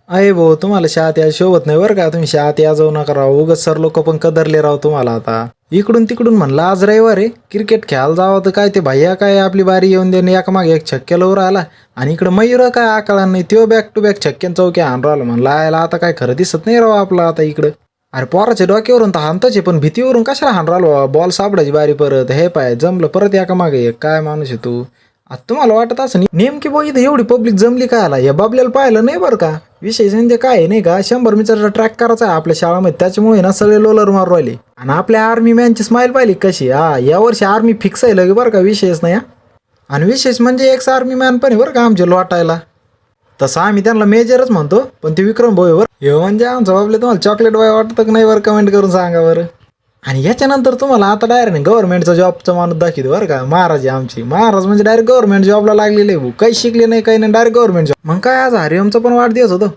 अय भाऊ तुम्हाला शाळेत या शोभत नाही बरं का, तुम्ही शाळेत या जाऊ नका राव, उगाच सर लोक पण कदरले राव तुम्हाला. आता इकडून तिकडून म्हणलं आज रविवार आहे क्रिकेट खेळायला जावं, तर काय ते भैया काय आपली बारी येऊन देणे एका मागे एक छक्क्या लावून राहिला. आणि इकडं मयूर काय आकळा नाही, त्यो बॅक टू बॅक छक्क्यान चौक्या आणून राहिला. म्हणलं आयला आता काय खरं दिसत नाही राव आपलं आता इकडं. अरे पोराच्या डोक्यावरून तर हाणताचे, पण भीतीवरून कशाला हाण राहिलो, बॉल सापडायची बारी परत, हे पाय जमलं परत एका मागे एक. काय माणूस आहे तू. आता तुम्हाला वाटत असं नेमकी बघ इथं एवढी पब्लिक जमली काय आला, या बाबल्याला पाहिलं नाही बरं का. विषय म्हणजे काय आहे नाही का, 100 मीटरचा ट्रॅक करायचा आहे आपल्या शाळेमध्ये, त्याच्यामुळे ना सगळे लोलर मारू राहिले. आणि आपल्या आर्मी मॅनची स्माईल पाहिली कशी. या वर्षी आर्मी फिक्स आहे लगे बरं का, विषयच नाही. आणि विशेष म्हणजे एक्स आर्मी मॅन पण आहे बरं का आमचे लोटायला. तसं आम्ही त्यांना मेजरच म्हणतो, पण ते विक्रम भाऊ आहे बरं. हे म्हणजे आमचं बाबले तुम्हाला चॉकलेट बॉय वाटतं का नाही बरं, कमेंट करून सांगा बरं. आणि याच्यानंतर तुम्हाला आता डायरेक्ट गव्हर्नमेंटचा जॉबचा माणूस दाखवतो बरं का. महाराज आहे आमची, महाराज म्हणजे डायरेक्ट गव्हर्नमेंट जॉबला लागलेले, काही शिकले नाही काही नाही, डायरेक्ट गव्हर्नमेंट जॉब. मग काय आज हरिओमचा पण वाढदिवस होतो.